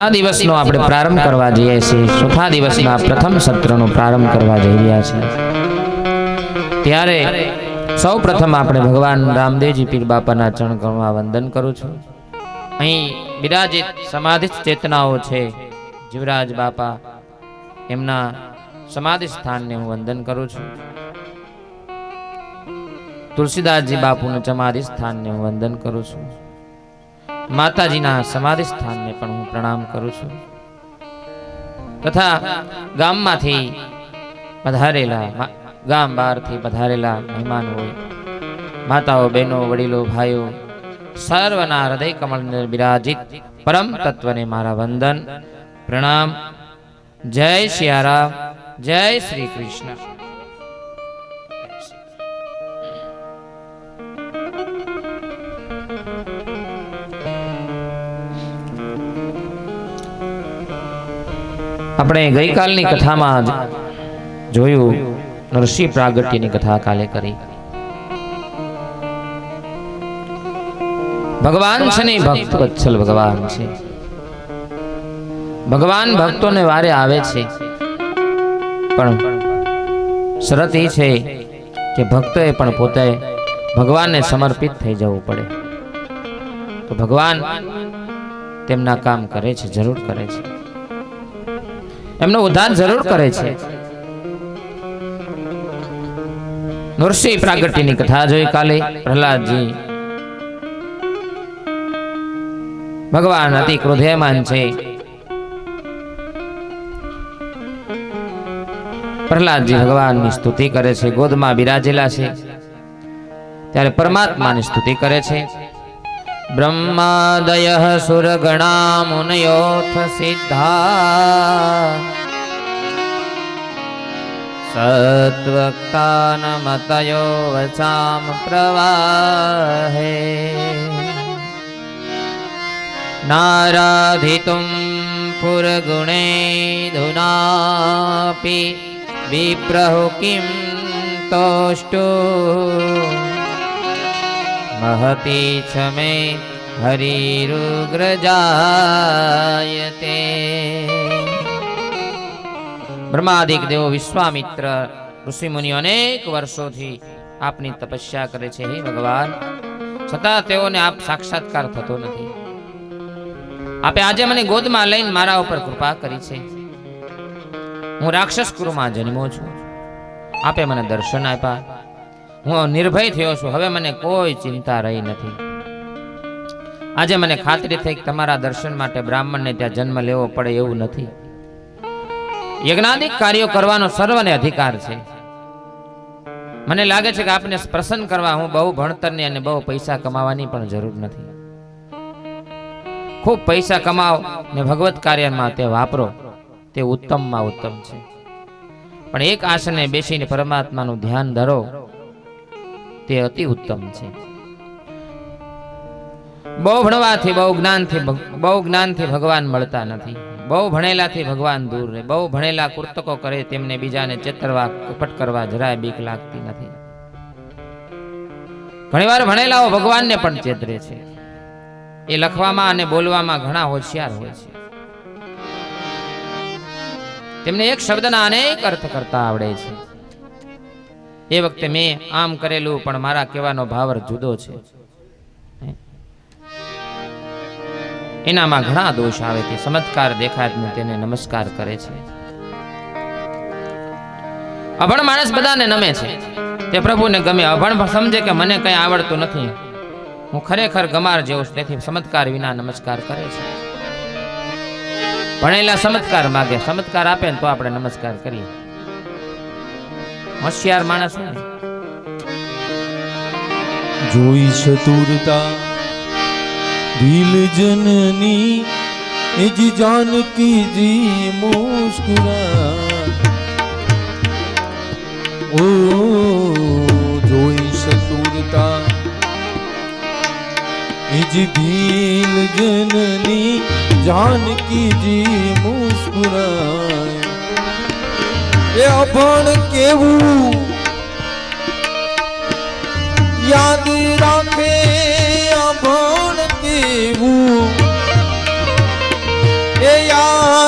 દિવસનો આપણે પ્રારંભ કરવા જઈએ છીએ. ચોથા દિવસના પ્રથમ સત્રનો પ્રારંભ કરવા જઈ રહ્યા છીએ. ત્યારે સૌ પ્રથમ આપણે ભગવાન રામદેવજી પીર બાપાના ચરણ કમળમાં વંદન કરું છું. અહીં બિરાજિત સમાધિ ચેતનાઓ છે જીવરાજ બાપા, એમના સમાધિ સ્થાનને હું વંદન કરું છું. તુલસીદાસજી બાપુના સમાધિ સ્થાનને હું વંદન કરું છું. માતાજીના સમાધિ સ્થાનને પણ હું પ્રણામ કરું છું. તથા ગામમાંથી પધારેલા, ગામ બહારથી પધારેલા મહેમાન હોય, માતાઓ, બહેનો, વડીલો, ભાઈઓ, સર્વના હૃદય કમળ અંદર બિરાજિત પરમ તત્વને મારા વંદન પ્રણામ. જય સિયારામ, જય શ્રી કૃષ્ણ. આપણે ગઈકાલની કથામાં જોયું, નરસિંહ પ્રાગટ્યની કથા કાલે કરી. ભગવાન છે ને ભક્ત વત્સલ ભગવાન છે. ભગવાન ભક્તોને વારે આવે છે, પણ શરત એ છે કે ભક્તોએ પણ પોતે ભગવાનને સમર્પિત થઈ જવું પડે. તો ભગવાન તેમના કામ કરે છે, જરૂર કરે છે, એમનો ઉદ્ધાર જરૂર કરે છે. નરસિંહ પ્રાગટ્યની કથા જોઈ કાલે. પ્રહલાદજી ભગવાન અતિ ક્રોધયમાન છે. પ્રહલાદજી ભગવાનની સ્તુતિ કરે છે, ગોદમાં બિરાજેલા છે ત્યારે પરમાત્માની સ્તુતિ કરે છે. બ્રહ્માદયઃ સુરગણા મુનયોથ સિદ્ધા સત્વક્તાનમતયો વચામ પ્રવાહે નારાધિતું પુરગુણે ધુનાપી વિપ્રહુ કિં તોષ્ટુ महती छमे हरिरुग्रजायते. બ્રહ્માદિક દેવો, વિશ્વામિત્ર ઋષિ મુનિઓ અનેક વર્ષોથી આપની તપસ્યા કરે છે હે ભગવાન, છતાં તેઓને આપ સાક્ષાત્કાર થતો નથી. આપે આજે મને ગોદમાં લઈને મારા ઉપર કૃપા કરી છે. હું રાક્ષસ કુળમાં જન્મ્યો છું, આપે મને દર્શન આપ્યા, હું નિર્ભય થયો છું. હવે મને કોઈ ચિંતા રહી નથી. આજે મને ખાતરી થઈ કે તમારા દર્શન માટે બ્રાહ્મણને ત્યાં જન્મ લેવો પડે એવું નથી. યજ્ઞાદિક કાર્યો કરવાનો સર્વને અધિકાર છે. મને લાગે છે કે આપને પ્રસન્ન કરવા હું બહુ ભણતરની અને બહુ પૈસા કમાવાની પણ જરૂર નથી. ખૂબ પૈસા કમાઓ ને ભગવત કાર્યમાં તે વાપરો, તે ઉત્તમમાં ઉત્તમ છે. પણ એક આસને બેસીને પરમાત્માનું ધ્યાન ધરો, તે અતિ ઉત્તમ છે. બહુ ભણવાથી, બહુ જ્ઞાનથી ભગવાન મળતા નથી. બહુ ભણેલાથી ભગવાન દૂર રહે. બહુ ભણેલા કુર્તકો કરે, તેમને બીજાને ચેતરવા, કપટ કરવા જરાય બીક લાગતી નથી. ઘણીવાર ભણેલાઓ ભગવાનને પણ ચેતરે છે. એ લખવામાં અને બોલવામાં ઘણા હોશિયાર હોય છે. તેમને એક શબ્દના અનેક અર્થ કરતા આવડે છે. એ વખતે મેં આમ કરેલું, પણ મારા કહેવાનો ભાવ જુદો છે, એનામાં ઘણા દોષ આવે છે. ચમત્કાર દેખાય તેને નમસ્કાર કરે છે. અભણ માણસ બધાને નમે છે, તે પ્રભુને ગમે. અભણ સમજે કે મને કઈ આવડતું નથી, હું ખરેખર ગમાર જેવું છું, તેથી ચમત્કાર વિના નમસ્કાર કરે છે. ભણેલા ચમત્કાર માગે, ચમત્કાર આપે ને તો આપણે નમસ્કાર કરીએ. હોશિયાર માણસ ને જોઈ ચતુરતા દિલ જનની એજ જાનકી જી મુસ્કુરા. ઓ જોઈ ચતુરતા એજ દિલ જનની જાનકી જી મુસ્કુરા. એ અભણ કેવું યાદ રાખે, અભણ કેવું એ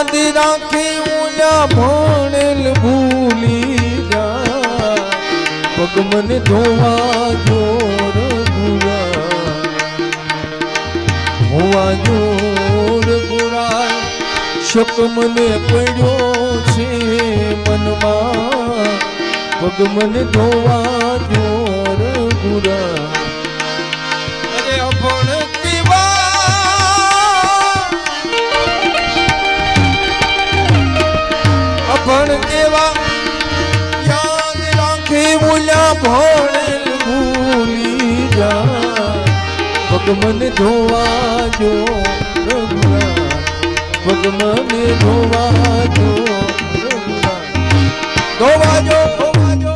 યાદ રાખી ઓલા ભણેલ ભૂલી જા પગ મને ધોવા જોર ગુરા હોવા જોર ગુરા શક મને પડ્યો છે મનમાં પગ મને ધોવા જોર ગુરા અરે અભણ અભણ કેવા યાદ રાખે બોલ્યા ભણેલ ભૂલી જા પગ મને ધોવા જો રઘુરા પગ મને ધોવા જો રઘુરા ધોવા જો ધોવા જો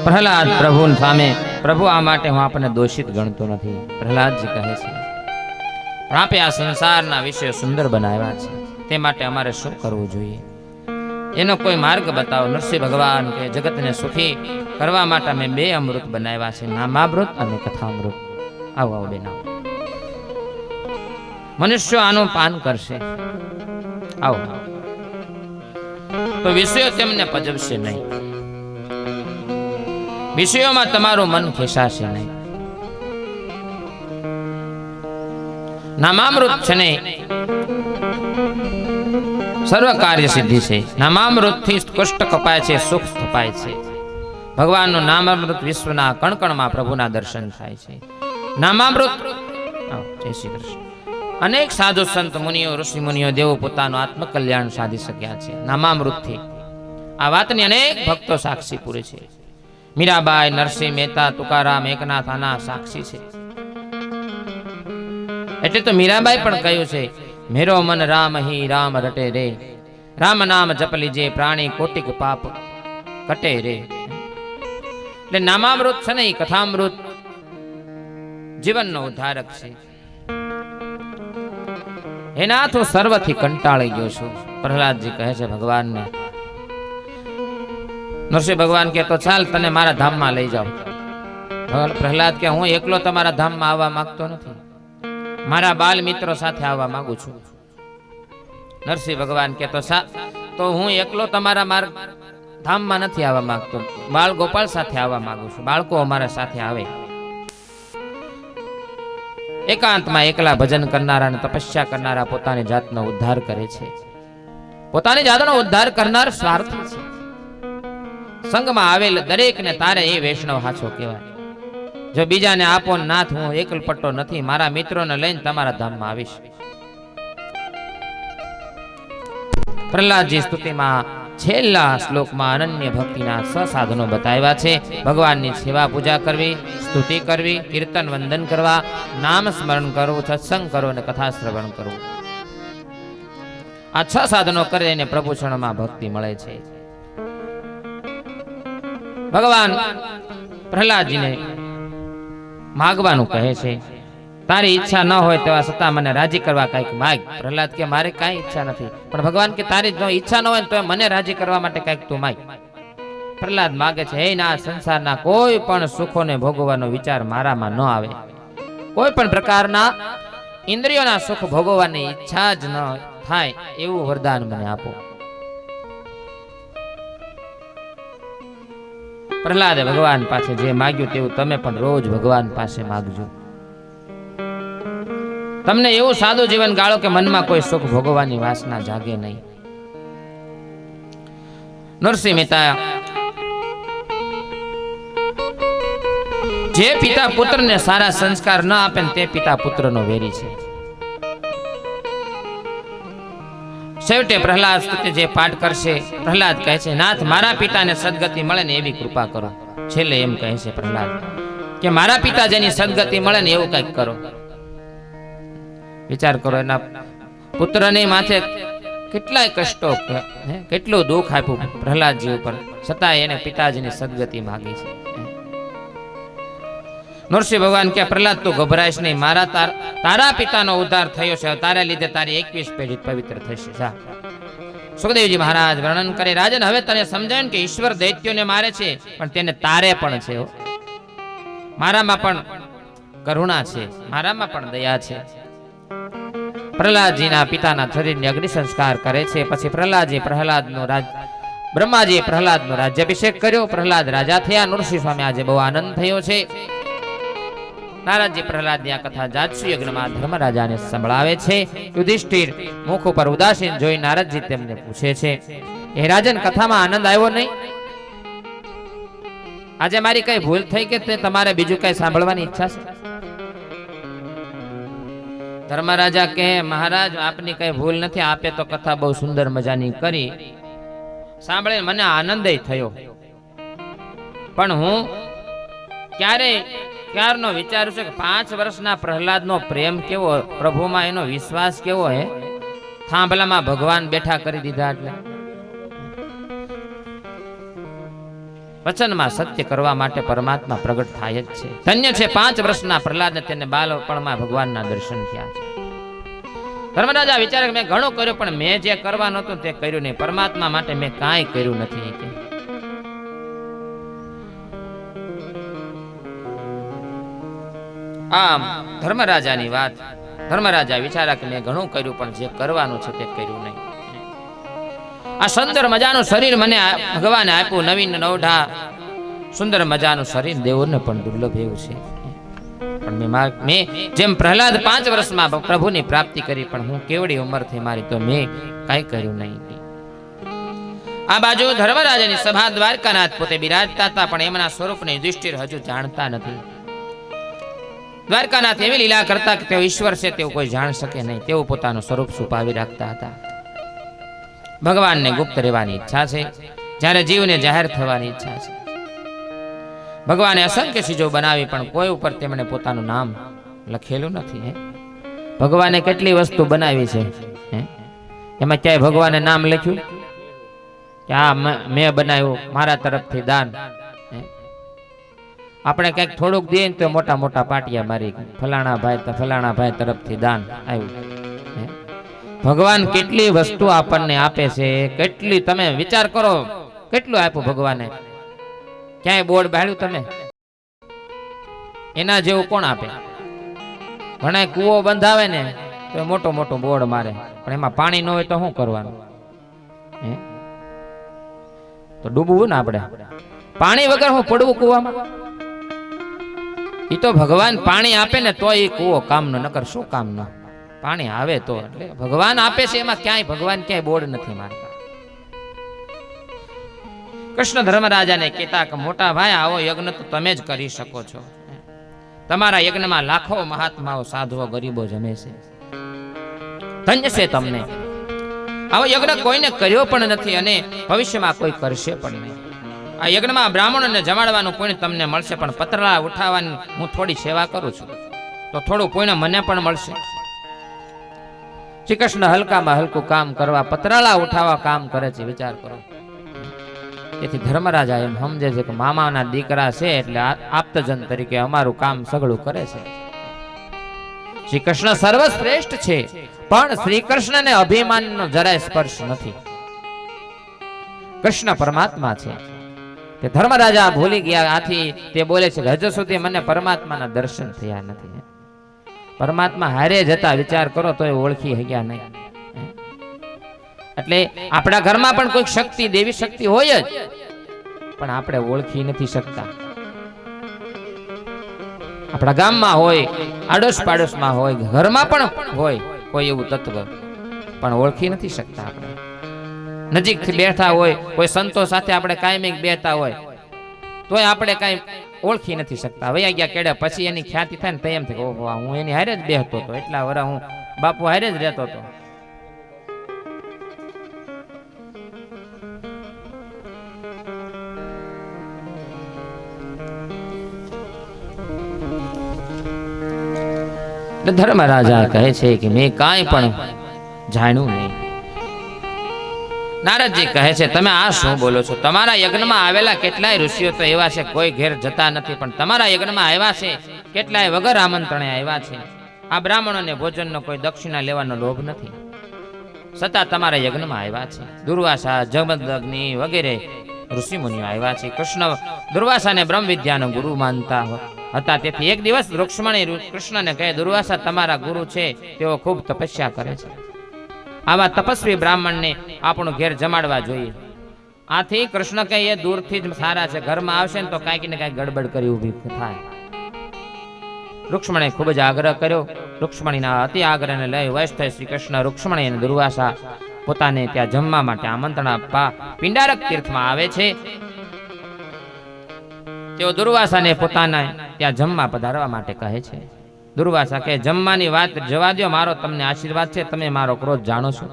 પ્રહલાદ પ્રભુ સામે પ્રભુ આ માટે હું આપણને દોષિત ગણતો નથી. પ્રહલાદજી કહે છે પણ આપે આ સંસારના વિષયો સુંદર બનાવ્યા છે તે માટે અમારે શું કરવું જોઈએ એનો કોઈ માર્ગ બતાવો. નરસિંહ ભગવાન કે જગતને સુખી કરવા માટે મેં 2 અમૃત બનાવ્યા છે, નામામૃત અને કથામૃત. આવો આવો બેન આવો. મનુષ્યો આનું પાન કરશે આવો તો વિષયો તેમને પજવશે નહીં, વિષયોમાં તમારું મન ખેંચાશે નહીં. નામામૃત છે ને સર્વ કાર્ય સિદ્ધિ છે. નામામૃત થી કષ્ટ કપાય છે, સુખ સ્થપાય છે. ભગવાનનું નામામૃત વિશ્વના કણકણમાં પ્રભુના દર્શન થાય છે. નામામૃત જય શ્રી કૃષ્ણ. અનેક સાધુ સંત મુનિઓ ઋષિ મુનિઓ દેવો પોતાનું આત્મકલ્યાણ સાધી શક્યા છે નામામૃતથી. આ વાતની અનેક ભક્તો સાક્ષી પૂરે છે. મીરાબાઈ, નરસિંહ મહેતા, તુકારામ, એકનાથ આના સાક્ષી છે. એટલે તો મીરાબાઈ પણ કહ્યું છે મેરો મન રામ હી રામ રટે રે, રામ નામ જપ લીજે પ્રાણી કોટિક પાપ કટે રે. એટલે નામામૃત છે ને એ કથામૃત જીવનનો ઉદ્ધારક છે. એના તો સર્વથી કંટાળી ગયો છું. પ્રહલાદજી કહે છે ભગવાનને. નરસિંહ ભગવાન કે તો ચાલ તને મારા ધામમાં લઈ જાઓ. પ્રહલાદ કે હું એકલો તમારા ધામમાં આવવા માંગતો નથી, મારા બાલ મિત્રો સાથે આવવા માંગુ છું. નરસિંહ ભગવાન કે તો હું એકલો તમારા માર્ગ ધામમાં નથી આવવા માંગતો, બાળ ગોપાલ સાથે આવવા માંગુ છું. બાળકો અમારા સાથે આવે. એકાંતમાં એકલા ભજન કરનારા અને તપસ્યા કરનારા પોતાની જાતનો ઉદ્ધાર કરે છે. પોતાની જાતનો ઉદ્ધાર કરનાર સ્વાર્થી છે. સંગમાં આવેલ દરેકને તારે એ વૈષ્ણવ હાચો કહેવાય. જો બીજાને આપો નાથ હું એકલ પટ્ટો નથી, મારા મિત્રોને લઈને તમારા ધામમાં આવીશ. પ્રહલાદજી સ્તુતિમાં છેલ્લા શ્લોકમાં અનન્ય ભક્તિના સાધનો બતાવ્યા છે. ભગવાનની સેવા પૂજા કરવી, સ્તુતિ કરવી, કીર્તન વંદન કરવા, નામ સ્મરણ કરવું, સત્સંગ કરવો અને કથા શ્રવણ કરવું. આ 6 સાધનો કરીને પ્રભુ ચરણમાં ભક્તિ મળે છે. ભગવાન પ્રહલાદજીને માગવાનું કહે છે. તારી ઈચ્છા ન હોય તેવા છતાં મને રાજી કરવા કંઈક માગ. પ્રહલાદ કે મારે કાંઈ ઈચ્છા નથી, પણ ભગવાન કે તારી જો ઈચ્છા ન હોય તો મને રાજી કરવા માટે કંઈક તું માગ. પ્રહલાદ માગે છે હે ના સંસારના કોઈ પણ સુખોને ભોગવવાનો વિચાર મારામાં ન આવે, કોઈ પણ પ્રકારના ઇન્દ્રિયોના સુખ ભોગવવાની ઈચ્છા જ ન થાય એવું વરદાન મને આપો. પ્રહલાદે ભગવાન પાસે જે માગ્યું તેવું તમે પણ રોજ ભગવાન પાસે માગજો. તમને એવું સાદું જીવન ગાળો કે મનમાં કોઈ સુખ ભોગવવાની વાસના જાગે નહીં. નરસિંહ મહેતા જે પિતા પુત્રને સારા સંસ્કાર ન આપે તે પિતા પુત્રનો વેરી છે. છેવટે પ્રહલાદ સ્તુતિ જે પાઠ કરશે, પ્રહલાદ કહે છે નાથ મારા પિતાને સદગતિ મળે ને એવી કૃપા કરો. છેલ્લે એમ કહે છે પ્રહલાદ કે મારા પિતા જેની સદગતિ મળે ને એવું કંઈક કરો. વિચાર કરો એના પુત્રને માથે કેટલાય કષ્ટો, કેટલું દુઃખ આપ્યું પ્રહલાદજી ઉપર, છતાં એને પિતાજીની સદગતિ માંગી છે. નરસિંહ ભગવાન કે પ્રહલાદ તું ગભરાઈશ નહીં, તારા પિતાનો ઉદ્ધાર થયો છે, તારા લીધે તારી 21 પેઢી પવિત્ર થશે. જા સુખદેવજી મહારાજ વર્ણન કરે, રાજન હવે તને સમજાયું કે ઈશ્વર દૈત્યોને મારે છે પણ તેને તારે પણ છે હો. મારામાં પણ કરુણા છે, મારામાં પણ દયા છે. પ્રહલાદજીના પિતાના શરીરને અગ્નિ સંસ્કાર કરે છે. પછી બ્રહ્માજીએ પ્રહલાદનો રાજ્યાભિષેક કર્યો. પ્રહલાદ રાજા થયા. નૃસિંહ સ્વામી આજે બહુ આનંદ થયો છે. નારદજી પ્રહલાદની આ કથા જાજસુ યજ્ઞમાં ધર્મરાજાને સંભળાવે છે. યુધિષ્ઠિર મુખ ઉપર ઉદાસીન જોઈ નારદજી તેમને પૂછે છે, હે રાજન, કથામાં આનંદ આવ્યો નહીં? આજે મારી કઈ ભૂલ થઈ કે તમારે બીજું કઈ સાંભળવાની ઈચ્છા છે? ધર્મરાજા કહે, મહારાજ, આપની કઈ ભૂલ નથી. આપે તો કથા બહુ સુંદર મજાની કરી, સાંભળીને મને આનંદ થયો, પણ હું ક્યારનો વિચારું છું કે 5 વર્ષના પ્રહલાદનો પ્રેમ કેવો, પ્રભુમાં એનો વિશ્વાસ કેવો હે. થાંભલામાં ભગવાન બેઠા કરી દીધા. એટલે વચનમાં સત્ય કરવા માટે પરમાત્મા પ્રગટ થાય જ છે. ધન્ય છે 5 વર્ષના પ્રહલાદને, તેને બાળપણમાં ભગવાનના દર્શન થયા છે. ધર્મરાજા વિચારે મેં ઘણું કર્યું પણ મેં જે કરવાનું હતું તે કર્યું નહીં. પરમાત્મા માટે મેં કાંઈ કર્યું નથી. આમ ધર્મરાજાની વાત. ધર્મરાજા વિચારા કે મેં ઘણું કર્યું પણ જે કરવાનું છે તે કર્યું નહીં. આ સુંદર મજાનું શરીર મને ભગવાને આપ્યું, નવીન નવઢા સુંદર મજાનું શરીર દેવોને પણ દુર્લભ એવું છે. પણ મેં જેમ પ્રહલાદ 5 વર્ષમાં પ્રભુની પ્રાપ્તિ કરી, પણ હું કેવડી ઉંમર થઈ મારી, તો મેં કાંઈ કર્યું નહીં. આ બાજુ ધર્મરાજાની સભા દ્વારકાનાથ પોતે બિરાજતા હતા, પણ એમના સ્વરૂપને યુધિષ્ઠિર હજુ જાણતા નથી. દ્વારકાનાથ એવી લીલા કરતા કે તેઓ ઈશ્વર છે તેવું કોઈ જાણ શકે નહીં. તેઓ પોતાનું સ્વરૂપ છુપાવી રાખતા હતા. ભગવાનને ગુપ્ત રહેવાની ઈચ્છા છે, જ્યારે જીવને જાહેર થવાની ઈચ્છા છે. ભગવાને અસંખ્ય ચીજો બનાવી, પણ કોઈ ઉપર તેમણે પોતાનું નામ લખેલું નથી. ભગવાને કેટલી વસ્તુ બનાવી છે, એમાં ક્યાંય ભગવાને નામ લખ્યું કે આ મેં બનાવ્યું, મારા તરફથી દાન? આપણે કંઈક થોડુંક દઈએ તો મોટા મોટા પાટિયા મારી, ફલાણા ભાઈ તરફથી દાન આવ્યું. ભગવાન કેટલી વસ્તુ આપણને આપે છે, કેટલી, તમે વિચાર કરો કેટલું આપ્યું ભગવાને. ક્યાંય બોર્ડ બાળ્યું તમે? એના જેવું કોણ આપે? ઘણા કૂવો બંધાવે ને તો મોટો મોટો બોર્ડ મારે, પણ એમાં પાણી ન હોય તો શું કરવાનું? તો ડૂબવું ને આપણે. પાણી વગર હું પડવું કૂવામાં? એ તો ભગવાન પાણી આપે ને તો એ કૂવો કામનો, નકર શું કામનો? પાણી આવે તો. એટલે ભગવાન આપે છે, એમાં ક્યાંય ભગવાન ક્યાંય બોર્ડ નથી મારતા. કૃષ્ણ ધર્મરાજાને કહેતા કે મોટા ભાઈ, આવો યજ્ઞ તો તમે જ કરી શકો છો. તમારા યજ્ઞમાં લાખો મહાત્માઓ, સાધુઓ, ગરીબો જમે છે. ધન્ય છે તમને. આવો યજ્ઞ કોઈને કર્યો પણ નથી અને ભવિષ્યમાં કોઈ કરશે પણ નહીં. આ યજ્ઞમાં બ્રાહ્મણોને જમાડવાનું પુણ્ય તમને મળશે, પણ પતરા ઉઠાવવાની હું થોડી સેવા કરું છું તો થોડું પુણ્ય મને પણ મળશે. શ્રી કૃષ્ણ હલકામાં હલકું કામ કરવા પતરાળા ઉઠાવવા કામ કરે છે. વિચાર કરો. તેથી ધર્મરાજા એમ સમજે છે કે મામાના દીકરા છે એટલે આપ્તજન તરીકે અમારું કામ સગળું કરે છે. શ્રી કૃષ્ણ સર્વશ્રેષ્ઠ છે, પણ શ્રી કૃષ્ણને અભિમાનનો જરાય સ્પર્શ નથી. કૃષ્ણ પરમાત્મા છે. તે ધર્મરાજા ભૂલી ગયા. આથી તે બોલે છે કે હજુ સુધી મને પરમાત્માના દર્શન થયા નથી. પરમાત્મા હારે જતા વિચાર કરો તો એ ઓળખી ગયા નહીં. એટલે આપણા ઘરમાં પણ કોઈ શક્તિ, દેવી શક્તિ હોય જ, પણ આપણે ઓળખી નથી શકતા. આપણા ગામમાં હોય, આડોશ પાડોશમાં હોય, ઘરમાં પણ હોય કોઈ એવું તત્વ, પણ ઓળખી નથી શકતા. આપણે નજીકથી બેઠા હોય, કોઈ સંતો સાથે આપણે કાયમિક બેઠા હોય તોય આપણે કાંઈ ઓળખી નથી શકતા. વયા ગયા કેડે પછી એની ખ્યાતિ થાય ને તો એમ થાય ઓહો, હું એની હારે જ બેહતો હતો, એટલા વર્ષ હું બાપુ હારે જ રહેતો હતો. ધર્મરાજા કહે છે કે મેં કાંઈ પણ જાણ્યું નહીં. નારદજી કહે છે તમે આ શું બોલો છો? તમારા યજ્ઞમાં આવેલા કેટલાય ઋષિઓ તો એવા છે કોઈ ઘેર જતા નથી, પણ તમારા યજ્ઞમાં આવ્યા છે કેટલાય વગર આમંત્રણે આવ્યા છે. આ બ્રાહ્મણોને ભોજનનો કોઈ દક્ષિણા લેવાનો લોભ નથી. છતાં તમારા યજ્ઞમાં આવ્યા છે. દુર્વાસા, જમદગ્નિ વગેરે ઋષિ મુનિઓ આવ્યા છે. કૃષ્ણ દુર્વાસાને બ્રહ્મ વિદ્યાનો ગુરુ માનતા હતા. તેથી એક દિવસ રૂક્ષ્મણી કૃષ્ણને કહે, દુર્વાસા તમારા ગુરુ છે, તેઓ ખૂબ તપસ્યા કરે છે. આવા તપસ્વી બ્રાહ્મણને આપણું ઘેર જમાડવા જોઈએ. આથી કૃષ્ણ કહે, એ દૂરથી જ સારા છે, ઘરમાં આવશે ને તો કાંઈક ને કાંઈક ગડબડ કરી ઊભી થાય. રૂક્ષ્મણીએ ખૂબ જ આગ્રહ કર્યો. રૂક્ષ્મણીના અતિ આગ્રહને લઈ વશ થઈ શ્રી કૃષ્ણ રૂક્ષ્મણી અને દુર્વાસા પોતાને ત્યાં જમવા માટે આમંત્રણ આપવા પિંડારક તીર્થમાં આવે છે. તેઓ દુર્વાસાને પોતાના ત્યાં જમવા પધારવા માટે કહે છે. દુર્વાસા કહે, જમવાની વાત જવા દો, મારો તમને આશીર્વાદ છે, તમે મારો ક્રોધ જાણો છો.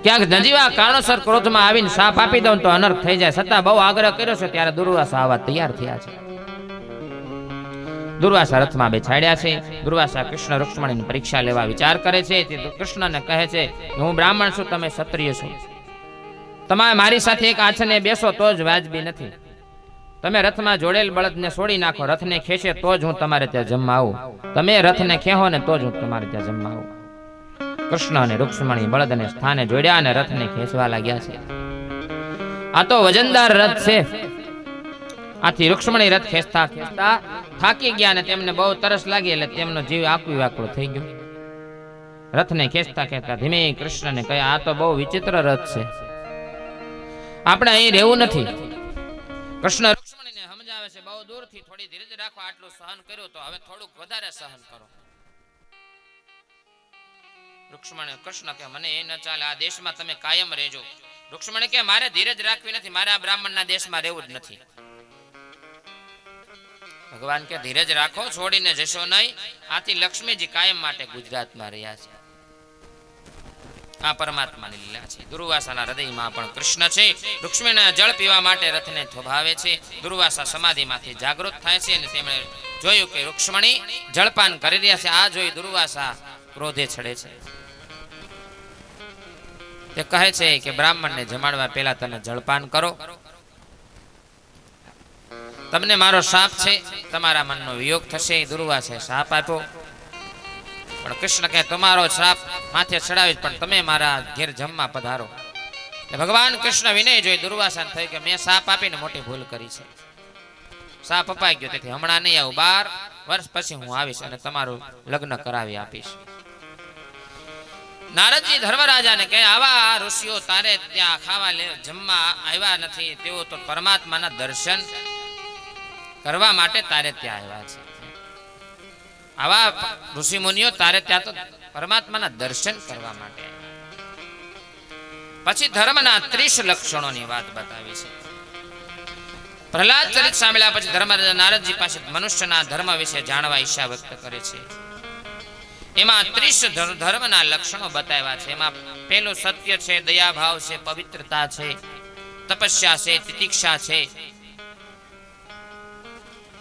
ક્યાંક નજીવા કારણોસર ક્રોધમાં આવીને શાપ આપી દઉં તો અનર્થ થઈ જાય, છતાં બહુ આગ્રહ કર્યો છે ત્યારે દુર્વાસા આવા તૈયાર થયા છે. દુર્વાસા રથમાં બેસાડ્યા છે. દુર્વાસા કૃષ્ણ રૂક્ષ્મણીની પરીક્ષા લેવા વિચાર કરે છે. તે કૃષ્ણને કહે છે, હું બ્રાહ્મણ છું, તમે ક્ષત્રિય છો, તમારે મારી સાથે એક આછને બેસો તો જ વાજબી નથી. તમે રથમાં જોડેલ બળદને છોડી નાખો, રથને ખેંચે તો જ હું તમારે ત્યાં જમવા આવું. તમે રથને ખેંચો ને તો જ હું તમારે ત્યાં જમવા આવું. કૃષ્ણ અને રૂક્ષ્મણી બળદને સ્થાને જોડ્યા અને રથને ખેંચવા લાગ્યા છે. આ તો વજનદાર રથ છે. આથી રૂક્ષ્મણી રથ ખેંચતા ખેંચતા થાકી ગયા અને તેમને બહુ તરસ લાગી, એટલે તેમનો જીવ આકું વાકડો થઈ ગયો. રથને ખેંચતા ખેંચતા ધીમે કૃષ્ણને કહ્યા, આ તો બહુ વિચિત્ર રથ છે, આપણે અહીં રહેવું નથી. કૃષ્ણ રૂક્ષ્મણીને સમજાવે છે, બહુ દૂરથી થોડી ધીરજ રાખો, આટલું સહન કર્યું તો હવે થોડુંક વધારે સહન કરો. રૂક્ષ્મણી કૃષ્ણ કે, મને એ ન ચાલે, આ દેશમાં તમે કાયમ રહેજો. રૂક્ષ્મણી કે, મારે ધીરજ રાખવી નથી, મારે આ બ્રાહ્મણના દેશમાં રહેવું જ નથી. ભગવાન કે, ધીરજ રાખો, છોડીને જશો નહીં. આથી લક્ષ્મીજી કાયમ માટે ગુજરાતમાં રહ્યા છે. આ પરમાત્માની લીલા છે. દુર્વાસાના હૃદયમાં પણ કૃષ્ણ છે. રૂક્ષ્મણીના જળ પીવા માટે રથને થોભાવે છે. દુર્વાસા સમાધિમાંથી જાગૃત થાય છે અને તેમણે જોયું કે રૂક્ષ્મણી જળપાન કરી રહ્યા છે. આ જોઈ દુર્વાસા ક્રોધે ચડે છે. તે કહે છે કે બ્રાહ્મણને જમાડવા પહેલા તમે જળપાન કરો, તમને મારો શાપ છે, તમારા મનનો વિયોગ થશે. દુર્વાસાએ શાપ આપ્યો. પણ કૃષ્ણ કહે, તમારો શ્રાપ માથે ચડાવી, પણ તમે મારા ઘેર જમવા પધારો. ભગવાન કૃષ્ણ વિનય જોઈ દુર્વાસાને થયું કે મેં શાપ આપીને મોટી ભૂલ કરી છે. શાપ અપાઈ ગયો, તેથી હમણાં નહીં આવું, 12 વર્ષ પછી હું આવીશ અને તમારું લગ્ન કરાવી આપીશ. નારદજી ધર્મરાજાને કહે, આવા ઋષિઓ તારે ત્યાં ખાવા જમવા આવ્યા નથી, તેઓ તો પરમાત્માના દર્શન કરવા માટે તારે ત્યાં આવ્યા છે. આવા ઋષિ મુનિઓ તારે ત્યાં તો પરમાત્માના દર્શન કરવા માટે. પછી ધર્મના 30 લક્ષણોની વાત બતાવી છે. પ્રહલાદ ચરિત સાંભળ્યા પછી ધર્મરાજા નારદજી પાસે મનુષ્યના ધર્મ વિશે જાણવા ઈચ્છા વ્યક્ત કરે છે. એમાં 30 ધર્મના લક્ષણો બતાવ્યા છે. એમાં પહેલું સત્ય છે, દયાભાવ છે, પવિત્રતા છે, તપસ્યા છે, તિતિક્ષા છે,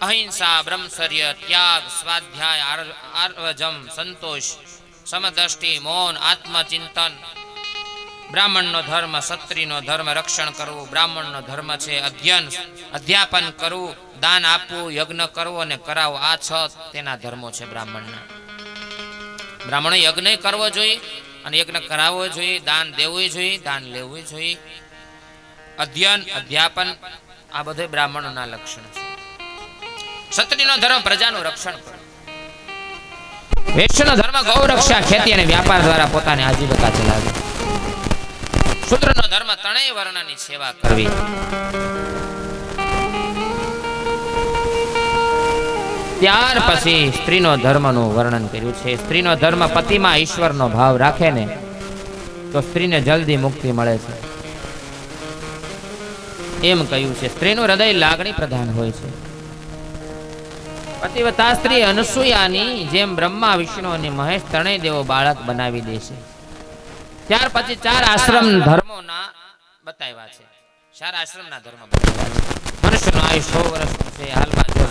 અહિંસા, બ્રહ્મચર્ય, ત્યાગ, સ્વાધ્યાય, આર્વજમ, સંતોષ, સમદૃષ્ટિ, મૌન, આત્મચિંતન. બ્રાહ્મણનો ધર્મ, ક્ષત્રિયનો ધર્મ રક્ષણ કરવું. બ્રાહ્મણનો ધર્મ છે અધ્યાપન કરવું, દાન આપવું, યજ્ઞ કરવો અને કરાવવો. આ 6 તેના ધર્મો છે બ્રાહ્મણના. બ્રાહ્મણો યજ્ઞ કરવો જોઈએ અને યજ્ઞ કરાવવો જોઈએ, દાન દેવું જોઈએ, દાન લેવું જોઈએ, અધ્યયન, અધ્યાપન, આ બધું બ્રાહ્મણોના લક્ષણ છે. ક્ષત્રિયનો ધર્મ પ્રજાનું રક્ષણ કરવું. વૈશ્યનો ધર્મ ગૌ રક્ષા, ખેતી અને વ્યાપાર દ્વારા પોતાની આજીવિકા ચલાવવી. શૂદ્રનો ધર્મ ત્રણેય વર્ણની સેવા કરવી. ત્યાર પછી સ્ત્રીનો ધર્મનું વર્ણન કર્યું છે. સ્ત્રીનો ધર્મ પતિમાં ઈશ્વરનો ભાવ રાખે ને તો સ્ત્રીને જલ્દી મુક્તિ મળે છે એમ કહ્યું છે. સ્ત્રીનું હૃદય લાગણી પ્રધાન હોય છે. પતિવ્રતા સ્ત્રી અનસૂયાની જેમ બ્રહ્મા, વિષ્ણુ અને મહેશ ત્રણેય દેવો બાળક બનાવી દે છે. ત્યાર પછી 4 આશ્રમ ધર્મોના બતાવ્યા છે. 4 આશ્રમના ધર્મ બતાવ્યા છે. મનુષ્યનું આયુષ 100 વર્ષ છે. હાલમાં જો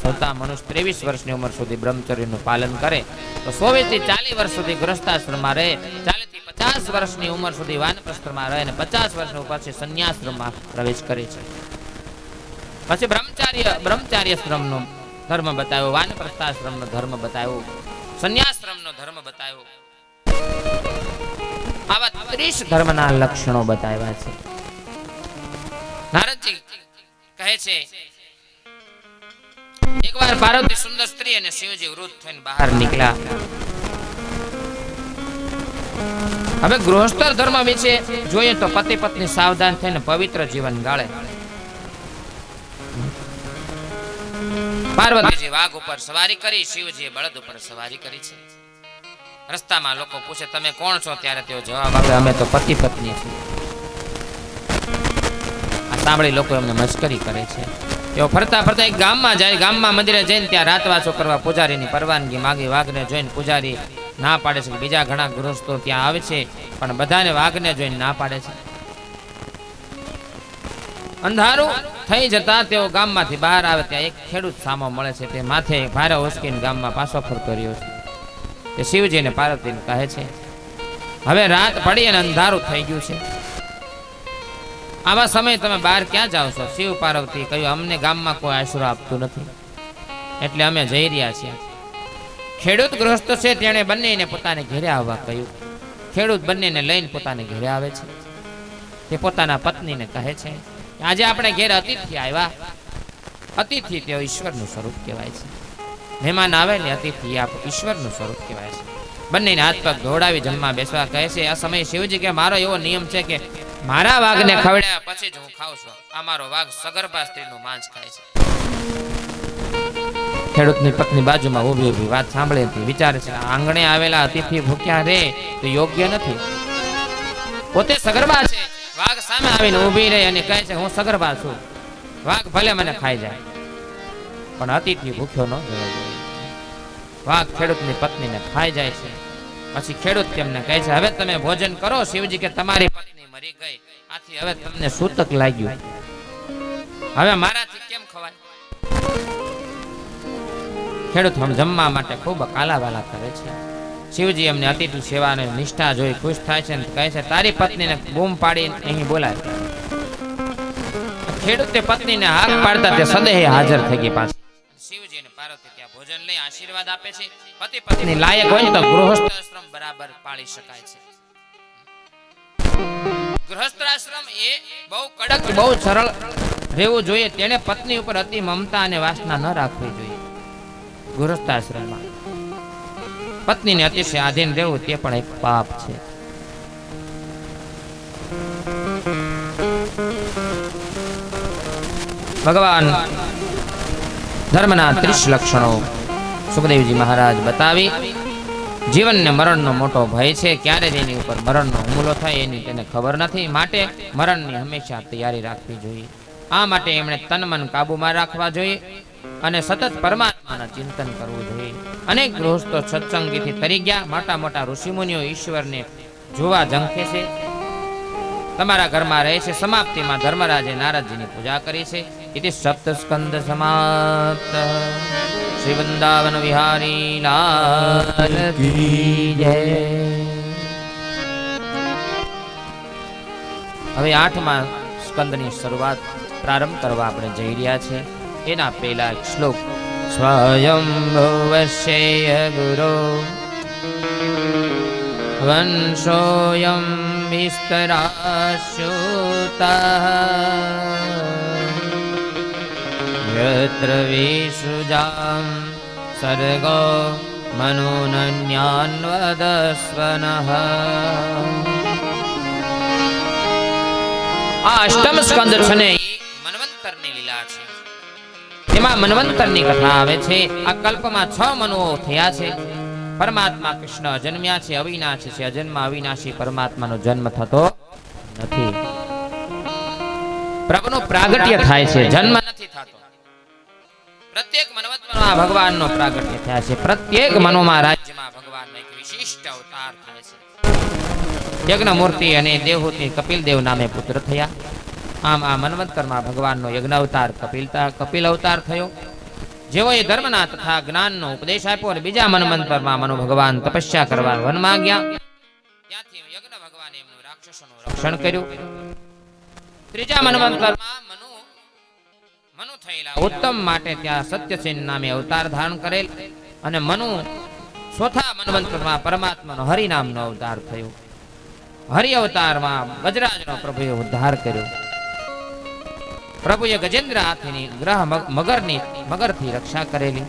જોતા મનુષ્ય 23 વર્ષની ઉંમર સુધી બ્રહ્મચર્યનું પાલન કરે તો 100 થી 40 વર્ષ સુધી ગૃહસ્થાશ્રમમાં રહે, 40 થી 50 વર્ષની ઉંમર સુધી વાનપ્રસ્થમાં રહે અને 50 વર્ષની પછી સંન્યાશ્રમમાં પ્રવેશ કરે છે. પછી બ્રહ્મચાર્યાશ્રમનો ધર્મ બતાવ્યો, વાનપ્રસ્થાશ્રમનો ધર્મ બતાવ્યો સંન્યાશ્રમનો ધર્મ બતાવ્યો. આવા 30 ધર્મના લક્ષણો બતાવ્યા છે. નારદજી કહે છે એકવાર પાર્વતી સુંદર સ્ત્રી અને શિવજી વૃદ્ધ થઈને બહાર નીકળ્યા. હવે ગૃહસ્થ ધર્મ વિશે જોઈએ તો પતિ પત્ની સાવધાન થઈને પવિત્ર જીવન ગાળે. પાર્વતીજી વાઘ ઉપર સવારી કરી, શિવજીએ બળદ ઉપર સવારી કરી છે. રસ્તામાં લોકો પૂછે તમે કોણ છો, ત્યારે તેઓ જવાબ આપે અમે તો પતિ પત્ની છીએ. આ સાંભળી લોકો એમને મશ્કરી કરે છે. તેઓ ફરતા ફરતા એક ગામમાં જાય. ગામમાં મંદિરે જઈને ત્યાં રાતવાસો કરવા પૂજારીની પરવાનગી માગી. વાઘને જોઈને પૂજારી ના પાડે છે. બીજા ઘણા ગૃહસ્થો ત્યાં આવે છે, પણ બધાને વાઘને જોઈને ના પાડે છે. અંધારું થઈ જતા તેઓ ગામમાંથી બહાર આવે ત્યાં એક ખેડૂત સામો મળે છે. તે માથે ભારે ઓસકીને ગામમાં પાછો ફરતો રહ્યો છે. તે શિવજીને પાર્વતીને કહે છે હવે રાત પડી અને અંધારું થઈ ગયું છે, આવા સમયે તમે બહાર ક્યાં જાઓ છો? શિવ પાર્વતી કહ્યું અમને ગામમાં કોઈ આશરો આપતું નથી, એટલે અમે જઈ રહ્યા છીએ. ખેડૂત ગૃહસ્થ છે તેણે બંનેને પોતાને ઘેરે આવવા કહ્યું. ખેડૂત બંનેને લઈને પોતાને ઘેરે આવે છે. તે પોતાના પત્નીને કહે છે આજે આપણે ઘેર અતિથિ આવ્યા. અતિથિ તેઓ ઈશ્વરનું સ્વરૂપ કહેવાય છે. મહેમાન આવે ને અતિથિ ઈશ્વરનું સ્વરૂપ કહેવાય છે. બંનેને હાથ પગ દોડાવી જમવા બેસવા કહે છે. આ સમયે શિવજી કે મારો એવો નિયમ છે કે મારા વાઘને ખવડાવ્યા પછી જ હું ખાઉં છું. આ મારો વાઘ સગર્ભા સ્ત્રીનું માંસ ખાય છે. ખેડૂતની પત્ની બાજુમાં ઊભી ઊભી વાત સાંભળે હતી. વિચારે છે આંગણે આવેલા અતિથિ ભૂખ્યા રહે તો યોગ્ય નથી. પોતે સગર્ભા છે, વાઘ સામે આવીને ઊભી રહી અને કહે છે હું સગર્ભા છું, વાઘ ભલે મને ખાઈ જાય પણ અતિથિ ભૂખ્યો ન જવો જોઈએ. વાઘ ખેડૂતની પત્નીને ખાઈ જાય છે. પછી ખેડૂત તેમને કહે છે હવે તમે ભોજન કરો. શિવજી કે તમારી પત્ની મરી ગઈ, આથી હવે તમને સૂતક લાગ્યું, હવે મારાથી કેમ ખવાય? ખેડૂત હમ જમવા માટે ખૂબ કાલાવાલા કરે છે. શિવજી એમને અતિથિ સેવા અને નિષ્ઠા જોઈ ખુશ થાય છે અને કહે છે તારી પત્નીને બૂમ પાડી અહીં બોલાય. ખેડૂતે પત્નીને હાથ પાડતા તે સદેહે હાજર થઈ ગઈ પાછી. શિવજી અને પાર્વતી ત્યાં ભોજન લઈ આશીર્વાદ આપે છે. પતિ પત્ની લાયક હોય તો ગૃહસ્થ આશ્રમ બરાબર પાળી શકાય છે. ગૃહસ્થ આશ્રમ એ બહુ કડક બહુ સરળ રહેવું જોઈએ. તેને પત્ની ઉપર અતિ મમતા અને વાસના ન રાખવી જોઈએ. ગૃહસ્થ આશ્રમમાં પત્નીને અતિશય આધીન રહેવું તે પણ એક પાપ છે. ભગવાન ધર્મના 30 લક્ષણો સુખદેવજી મહારાજ બતાવી. જીવનને મરણનો મોટો ભય છે. ક્યારે તેની ઉપર મરણનો હુમલો થાય એની તેને ખબર નથી, માટે મરણની હંમેશા તૈયારી રાખવી જોઈએ. આ માટે એમણે તન મન કાબુમાં રાખવા જોઈએ અને સતત પરમાત્માના ચિંતન કરવું જોઈએ. અનેક ગૃહસ્થો સત્સંગીથી તરી ગયા. મોટા મોટા ઋષિમુનિઓ ઈશ્વરને જોવા ઝંખે છે, તમારા ઘરમાં રહે છે. સમાપ્તિમાં ધર્મરાજે નારદજીની પૂજા કરી છે. ઇતિ સપ્તસ્કંદ સમાપ્ત. શ્રી વૃંદાવન વિહારી લાલ કી જય. હવે 8મા સ્કંદની શરૂઆત પ્રારંભ કરવા આપણે જઈ રહ્યા છે. એના પહેલા એક શ્લોક સ્વયં ભુવશ્ચેય ગુરો વંશોયમ વિસ્તરાશ્યુતા યત્ર વિસૃજામ સર્ગો મનોનન્યાન્વદસ્વનઃ. આ અષ્ટમ સ્કંદ છે ને મન્વંતરની લીલા છે. તેમાં મન્વંતરની કથા આવે છે. આ કલ્પમાં 6 મનુઓ થયા છે. પરમાત્મા કૃષ્ણ અજન્મ્યા છે, અવિનાશી છે. અજન્મ અવિનાશી પરમાત્માનો જન્મ થતો નથી. પ્રભુનું પ્રાગટ્ય થાય છે, જન્મ નથી થતો. પ્રત્યેક મન્વંતરમાં ભગવાનનો પ્રાગટ્ય થયા છે. પ્રત્યેક મનોમાં રાજ્યમાં ભગવાનનો એક વિશિષ્ટ અવતાર થાય છે. યજ્ઞમૂર્તિ અને દેવહૂતિ કપિલદેવ નામે પુત્ર થયા. આમ આ મન્વંતરમાં ભગવાનનો યજ્ઞ અવતાર કપિલ અવતાર થયો. જેવો એ ધર્મના તથા જ્ઞાનનો ઉપદેશ આપ્યો અને બીજા મન્વંતરમાં મનુ ભગવાન તપસ્યા કરવા વનમાં ગયા. ત્યાંથી યજ્ઞ ભગવાને એમનું રાક્ષસોનું રક્ષણ કર્યું. ત્રીજા મન્વંતરમાં મનુ થયેલા ઉત્તમ માટે ત્યાં સત્યસેન નામે અવતાર ધારણ કરેલ અને મનુ ચોથા મન્વંતરમાં પરમાત્માનો હરિનામનો અવતાર થયો. હરિ અવતારમાં ગજરાજનો પ્રભુએ ઉદ્ધાર કર્યો. પ્રભુએ ગજેન્દ્ર હાથીની ગ્રહ મગરથી રક્ષા કરેલી.